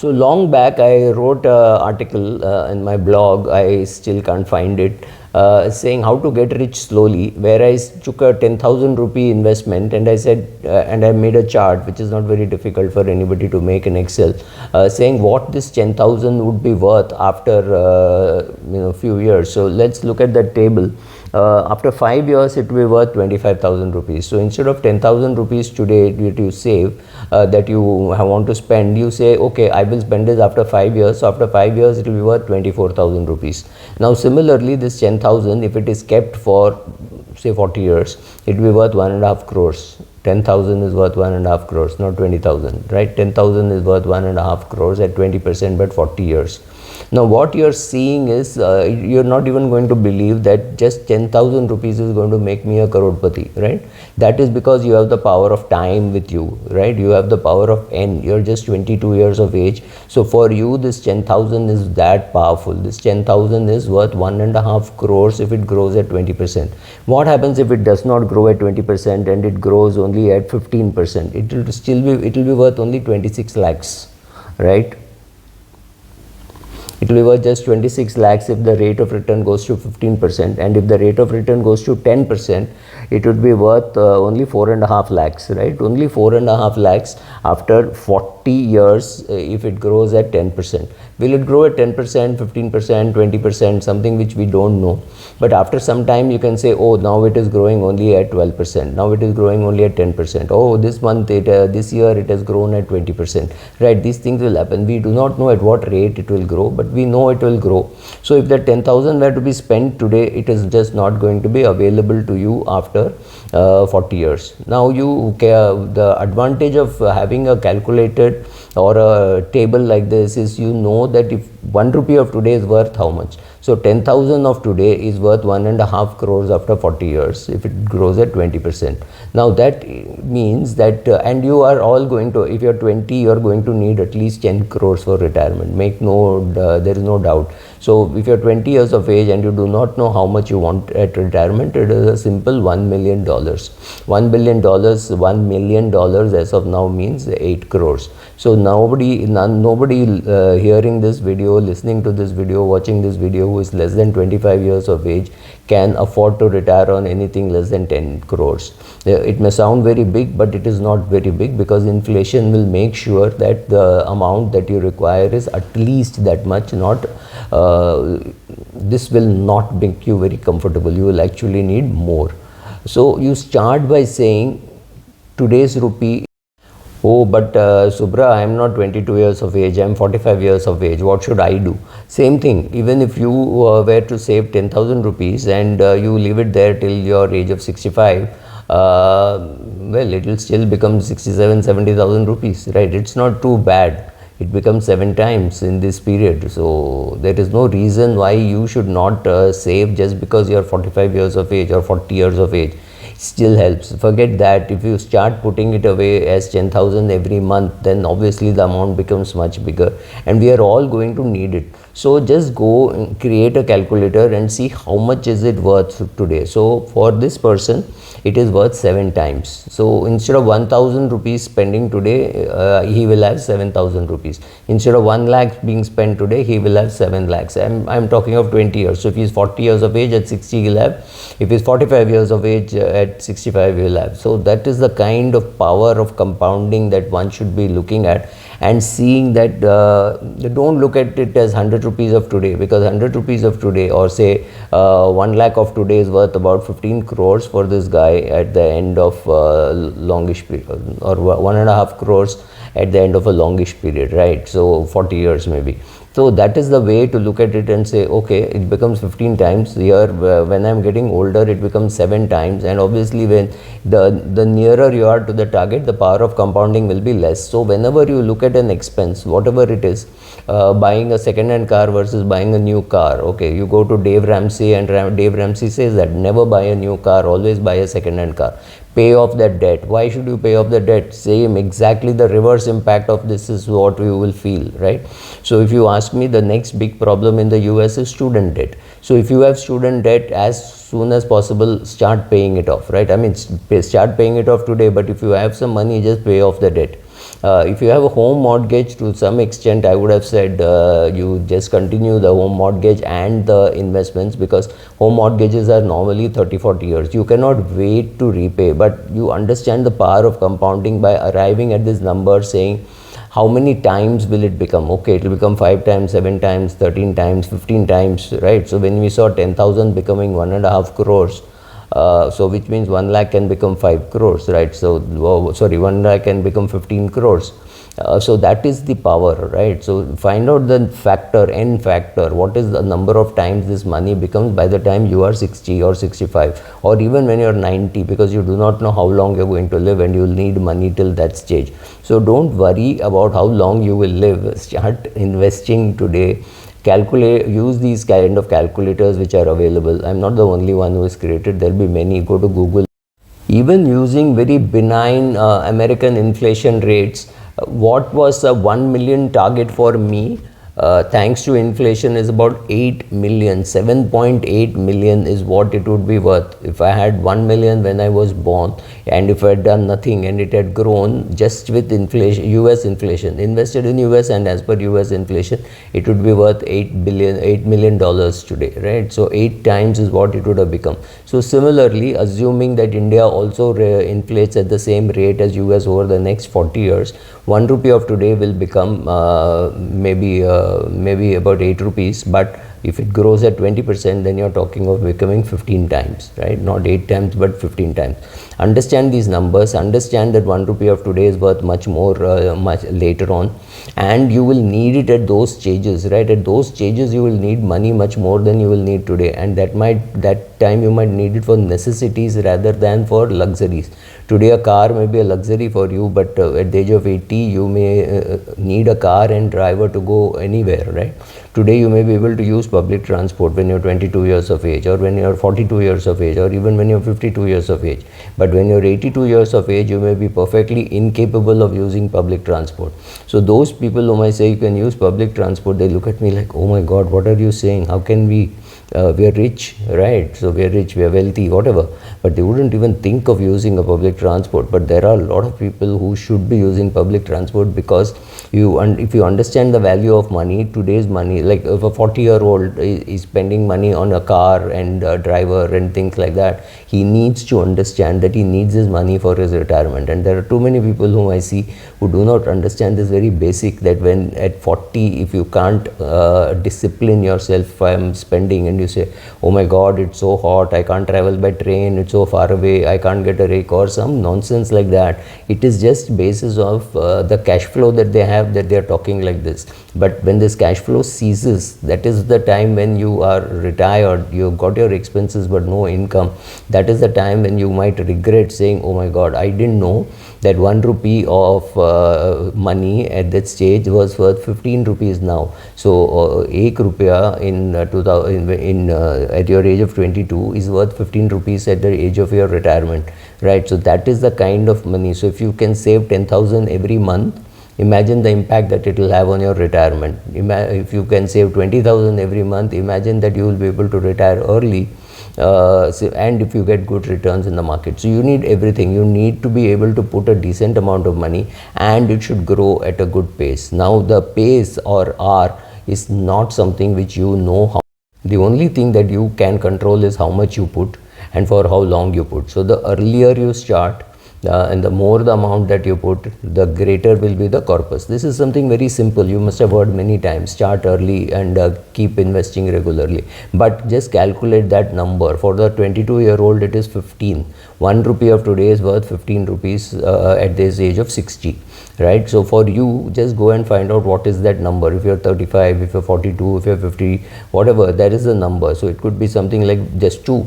So long back I wrote an article in my blog, I still can't find it, saying how to get rich slowly, where I took a 10,000 rupee investment and I said, and I made a chart which is not very difficult for anybody to make in Excel, saying what this 10,000 would be worth after few years. So let's look at that table. After 5 years it will be worth 25,000 rupees. So instead of 10,000 rupees today that you save, that you want to spend, you say, okay, I will spend this after 5 years. So after 5 years it will be worth 24,000 rupees. Now similarly, this 10,000, if it is kept for say 40 years, it will be worth 1.5 crores. 10,000 is worth 1.5 crores, not 20,000, right? 10,000 is worth 1.5 crores at 20%, but 40 years. Now what you're seeing is, you're not even going to believe that just 10,000 rupees is going to make me a crorepati, right? That is because you have the power of time with you, right? You have the power of N. You're just 22 years of age. So for you, this 10,000 is that powerful. This 10,000 is worth 1.5 crores if it grows at 20%. What happens if it does not grow at 20% and it grows only at 15%? It will be worth only 26 lakhs, right? It will be worth just 26 lakhs if the rate of return goes to 15%, and if the rate of return goes to 10%, it would be worth only 4.5 lakhs, right? Only 4.5 lakhs after 40 years if it grows at 10%. Will it grow at 10%, 15%, 20%, something which we don't know. But after some time you can say, oh, now it is growing only at 12%. Now it is growing only at 10%. Oh, this month, this year it has grown at 20%. Right? These things will happen. We do not know at what rate it will grow, but we know it will grow. So if that 10,000 were to be spent today, it is just not going to be available to you after 40 years. Now the advantage of having a calculated or a table like this is, you know that if 1 rupee of today is worth how much. So 10,000 of today is worth 1.5 crores after 40 years if it grows at 20%. Now that means that, and you are all going to, if you are 20, you are going to need at least 10 crores for retirement. There is no doubt. So if you are 20 years of age and you do not know how much you want at retirement, it is a simple $1 million. $1 billion, $1 million as of now means 8 crores. So nobody hearing this video, listening to this video, watching this video, who is less than 25 years of age can afford to retire on anything less than 10 crores. It may sound very big, but it is not very big, because inflation will make sure that the amount that you require is at least that much. This will not make you very comfortable. You will actually need more. So you start by saying today's rupee. Oh, but Subra, I am not 22 years of age, I am 45 years of age. What should I do? Same thing. Even if you were to save 10,000 rupees and you leave it there till your age of 65, well, it will still become 67,000-70,000 rupees, right? It's not too bad. It becomes 7 times in this period. So there is no reason why you should not save just because you are 45 years of age or 40 years of age. Still helps. Forget that. If you start putting it away as 10,000 every month, then obviously the amount becomes much bigger, and we are all going to need it. So just go and create a calculator and see how much is it worth today. So for this person, it is worth 7 times. So instead of 1,000 rupees spending today, he will have 7,000 rupees. Instead of 1 lakh being spent today, he will have 7 lakhs. I'm talking of 20 years. So if he is 40 years of age, at 60 he will have. If he is 45 years of age, at 65 he will have. So that is the kind of power of compounding that one should be looking at, and seeing that don't look at it as 100 rupees of today, because 100 rupees of today, or say 1 lakh of today, is worth about 15 crores for this guy at the end of longish period, or 1.5 crores at the end of a longish period, right? So 40 years maybe. So that is the way to look at it and say, okay, it becomes 15 times. Here, when I'm getting older, it becomes 7 times. And obviously, when the nearer you are to the target, the power of compounding will be less. So whenever you look at an expense, whatever it is, buying a second-hand car versus buying a new car, okay, you go to Dave Ramsey, and Dave Ramsey says that never buy a new car, always buy a second-hand car. Pay off that debt. Why should you pay off the debt? Same, exactly the reverse impact of this is what you will feel, right? So if you ask me, the next big problem in the US is student debt. So if you have student debt, as soon as possible, start paying it off, right? I mean, start paying it off today, but if you have some money, just pay off the debt. If you have a home mortgage, to some extent I would have said you just continue the home mortgage and the investments, because home mortgages are normally 30-40 years. You cannot wait to repay, but you understand the power of compounding by arriving at this number, saying how many times will it become. Okay, it will become 5 times, 7 times, 13 times, 15 times, right? So when we saw 10,000 becoming 1.5 crores, so which means 1 lakh can become 5 crores, right? So 1 lakh can become 15 crores. So that is the power, right? So find out the factor, n factor, what is the number of times this money becomes by the time you are 60 or 65, or even when you are 90, because you do not know how long you are going to live and you will need money till that stage. So don't worry about how long you will live. Start investing today. Calculate, use these kind of calculators which are available. I'm not the only one who has created, there'll be many. Go to Google. Even using very benign American inflation rates, what was a 1 million target for me, thanks to inflation, is about 8 million. 7.8 million is what it would be worth if I had 1 million when I was born, and if I had done nothing and it had grown just with inflation, US inflation, invested in US, and as per US inflation, it would be worth $8 million today, right? So 8 times is what it would have become. So similarly, assuming that India also inflates at the same rate as US over the next 40 years, 1 rupee of today will become maybe about 8 rupees, but if it grows at 20%, then you're talking of becoming 15 times, right? Not 8 times, but 15 times. Understand these numbers, understand that 1 rupee of today is worth much more much later on, and you will need it at those stages, right? At those stages you will need money much more than you will need today, and that time you might need it for necessities rather than for luxuries. Today a car may be a luxury for you, but at the age of 80 you may need a car and driver to go anywhere, right? Today you may be able to use public transport when you're 22 years of age, or when you're 42 years of age, or even when you're 52 years of age. But when you're 82 years of age, you may be perfectly incapable of using public transport. So those people whom I say you can use public transport, they look at me like, oh my God, what are you saying? How can we are rich, right? So we are rich, we are wealthy, whatever. But they wouldn't even think of using a public transport. But there are a lot of people who should be using public transport, because if you understand the value of money, today's money, like if a 40-year-old is spending money on a car and a driver and things like that, he needs to understand that he needs his money for his retirement. And there are too many people whom I see who do not understand this very basic, that when at 40, if you can't discipline yourself from spending, and you say, oh my God, it's so hot, I can't travel by train, it's so far away, I can't get a rake, or some nonsense like that. It is just basis of the cash flow that they have, that they are talking like this. But when this cash flow ceases, that is the time when you are retired, you've got your expenses but no income. That is the time when you might regret saying, oh my God, I didn't know that 1 rupee of money at that stage was worth 15 rupees now. So 1 rupiah at your age of 22 is worth 15 rupees at the age of your retirement, right? So that is the kind of money. So if you can save 10,000 every month, imagine the impact that it will have on your retirement. If you can save 20,000 every month, imagine that you will be able to retire early. And if you get good returns in the market. So you need everything. You need to be able to put a decent amount of money, and it should grow at a good pace. Now the pace or R is not something which you know how. The only thing that you can control is how much you put and for how long you put. So the earlier you start, and the more the amount that you put, the greater will be the corpus. This is something very simple. You must have heard many times. Start early and keep investing regularly. But just calculate that number. For the 22-year-old, it is 15. 1 rupee of today is worth 15 rupees at this age of 60. Right? So for you, just go and find out what is that number. If you're 35, if you're 42, if you're 50, whatever, that is the number. So it could be something like just 2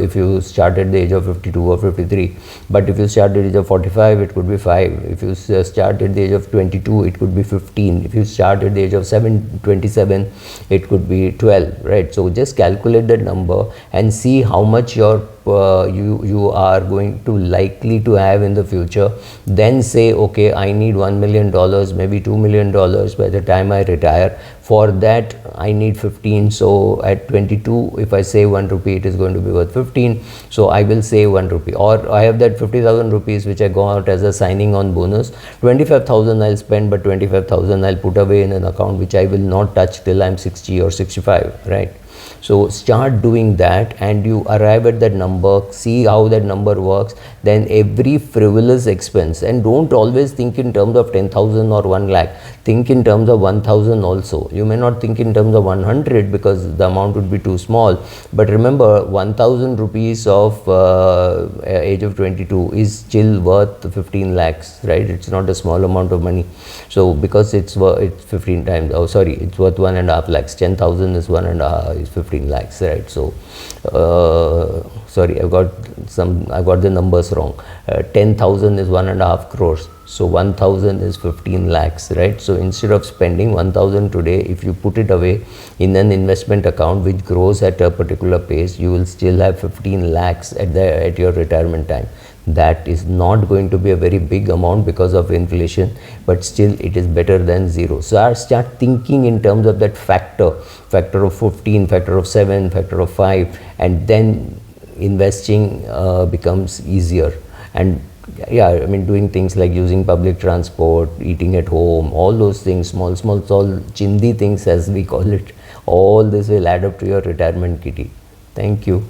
if you start at the age of 52 or 53. But if you start at the age of 45, it could be 5. If you start at the age of 22, it could be 15. If you start at the age of 27, it could be 12. Right? So just calculate that number and see how much your you are going to likely to have in the future, then say, okay, I need $1 million, maybe $2 million by the time I retire. For that I need 15. So at 22, if I save 1 rupee, it is going to be worth 15. So I will save 1 rupee. Or I have that 50,000 rupees which I go out as a signing on bonus. 25,000 I'll spend, but 25,000 I'll put away in an account which I will not touch till I'm 60 or 65, right? So start doing that, and you arrive at that number, see how that number works. Then every frivolous expense, and don't always think in terms of 10,000 or 1 lakh, think in terms of 1,000 also. You may not think in terms of 100 because the amount would be too small, but remember 1,000 rupees of age of 22 is still worth 15 lakhs, right? It's not a small amount of money. So because it's 15 times, oh sorry, it's worth 1.5 lakhs. 10,000 is 15 lakhs, right? So sorry, I got the numbers wrong. 10,000 is 1.5 crores. So 1,000 is 15 lakhs, right? So instead of spending 1,000 today, if you put it away in an investment account which grows at a particular pace, you will still have 15 lakhs at your retirement time. That is not going to be a very big amount because of inflation, but still it is better than zero. So I start thinking in terms of that factor of 15, factor of 7, factor of 5, and then investing becomes easier. And yeah, I mean, doing things like using public transport, eating at home, all those things, small chindi things as we call it, all this will add up to your retirement kitty. Thank you.